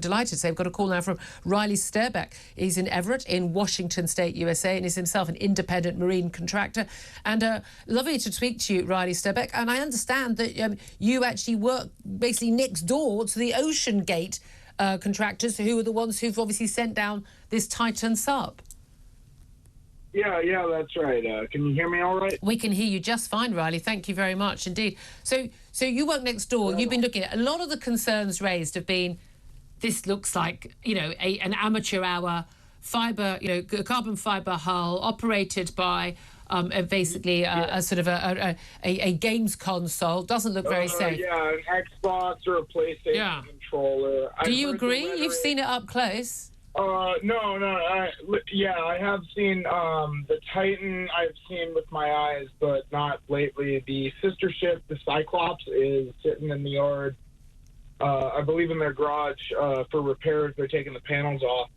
delighted to say we've got a call now from Riley Sturbeck. He's in Everett in Washington State, USA, and is himself an independent marine contractor. And lovely to speak to you, Riley Sturbeck. And I understand that you actually work basically next door to the Oceangate contractors, who are the ones who've obviously sent down this Titan sub. Yeah, that's right. Can you hear me all right? We can hear you just fine, Riley. Thank you very much indeed. So you work next door. You've been looking at a lot of the concerns raised have been, this looks like, an amateur hour fibre, carbon fibre hull operated by basically a sort of a games console. Doesn't look very safe. Yeah, an Xbox or a PlayStation controller. Do you agree? You've seen it up close. No. I have seen the Titan. I've seen with my eyes, but not lately. The sister ship, the Cyclops, is sitting in the yard. I believe in their garage for repairs. They're taking the panels off.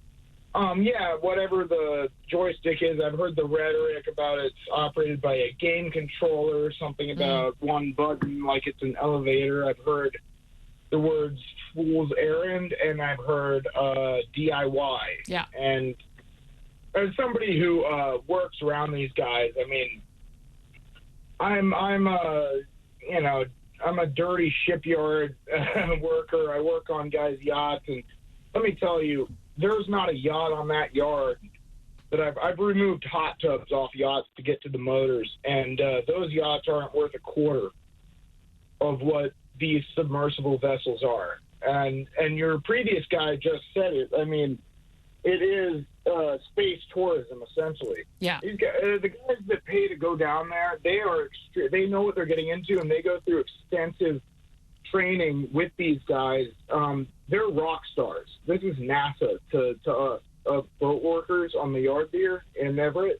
Whatever the joystick is, I've heard the rhetoric about it's operated by a game controller or something about one button, like it's an elevator. I've heard the words fool's errand, and I've heard DIY. Yeah. And as somebody who works around these guys, I mean, I'm a dirty shipyard worker. I work on guys' yachts, and let me tell you, there's not a yacht on that yard that I've removed hot tubs off yachts to get to the motors, and those yachts aren't worth a quarter of what these submersible vessels are. And your previous guy just said it. I mean, it is space tourism, essentially. Yeah. The guys that pay to go down there, they know what they're getting into, and they go through extensive training with these guys. They're rock stars. This is NASA to us, boat workers on the yard here in Everett.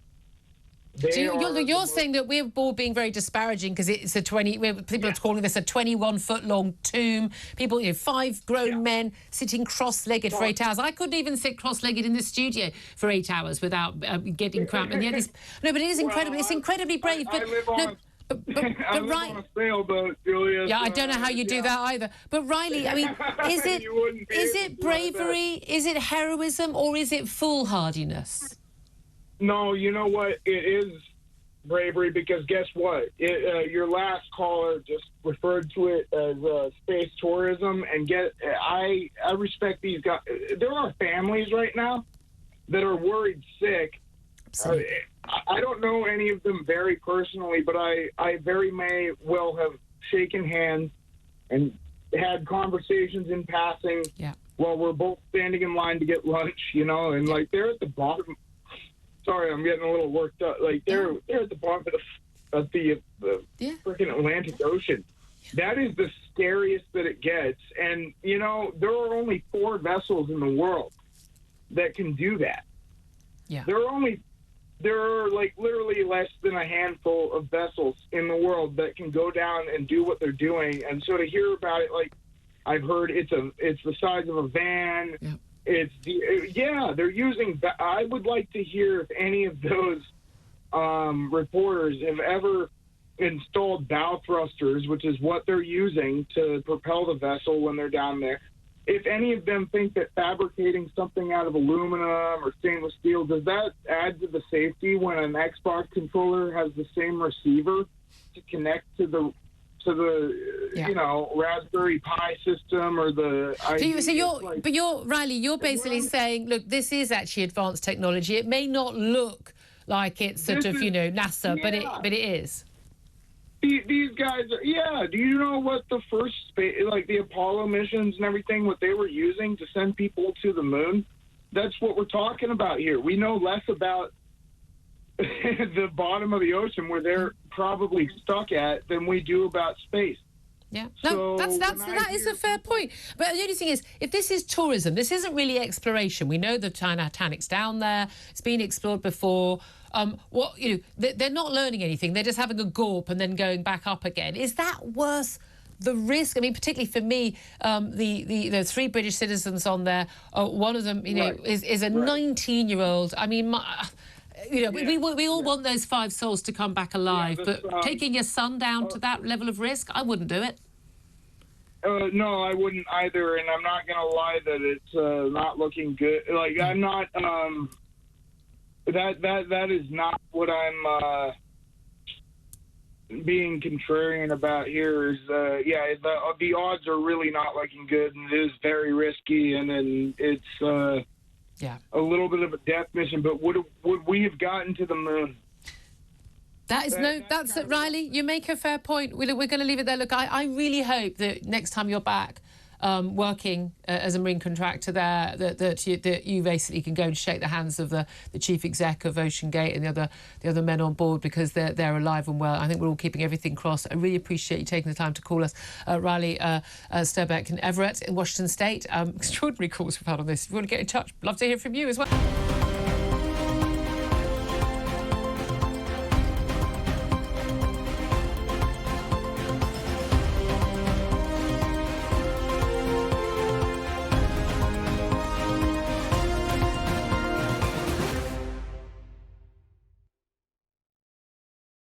So you're saying that we're all being very disparaging because it's people are calling this a 21-foot-long tomb. People, 5 grown men sitting cross-legged for 8 hours. I couldn't even sit cross-legged in the studio for 8 hours without getting cramped. And but it is incredible. It's incredibly brave. I live on a sailboat, Julia. Yeah, I don't know how you do that either. But Riley, I mean, is it bravery? Is it heroism? Or is it foolhardiness? No, you know what? It is bravery, because guess what? Your last caller just referred to it as space tourism, and I respect these guys. There are families right now that are worried sick. I don't know any of them very personally, but I very may well have shaken hands and had conversations in passing while we're both standing in line to get lunch, and like they're at the bottom. Sorry, I'm getting a little worked up. Like they're at the bottom of the freaking Atlantic Ocean. That is the scariest that it gets. And there are only 4 vessels in the world that can do that. Yeah. There are like literally less than a handful of vessels in the world that can go down and do what they're doing. And so to hear about it, like I've heard, it's the size of a van. Yeah. They're using. I would like to hear if any of those reporters have ever installed bow thrusters, which is what they're using to propel the vessel when they're down there. If any of them think that fabricating something out of aluminum or stainless steel, does that add to the safety when an Xbox controller has the same receiver to connect to the Raspberry Pi system or the... Riley, you're basically saying, look, this is actually advanced technology. It may not look like it's NASA, but it is. These guys are, do you know what the first the Apollo missions and everything, what they were using to send people to the moon? That's what we're talking about here. We know less about the bottom of the ocean where they're probably stuck at than we do about space. Yeah, no, that is a fair point. But the only thing is, if this is tourism, this isn't really exploration. We know the Titanic's down there; it's been explored before. They're not learning anything. They're just having a gawp and then going back up again. Is that worth the risk? I mean, particularly for me, the 3 British citizens on there. One of them, is a 19-year-old. I mean, we all want those 5 souls to come back alive, but taking your son down to that level of risk, I wouldn't do it. No, I wouldn't either, and I'm not gonna lie that it's not looking good. Like I'm not. That is not what I'm being contrarian about here. Is the odds are really not looking good, and it is very risky, and then it's a little bit of a death mission. But would we have gotten to the moon? That's Riley, you make a fair point. We're going to leave it there. Look, I really hope that next time you're back working as a marine contractor there, that you basically can go and shake the hands of the chief exec of Oceangate and the other men on board, because they're alive and well. I think we're all keeping everything crossed. I really appreciate you taking the time to call us. Riley Sturbeck in Everett in Washington State. Extraordinary calls we've had on this. If you want to get in touch, love to hear from you as well.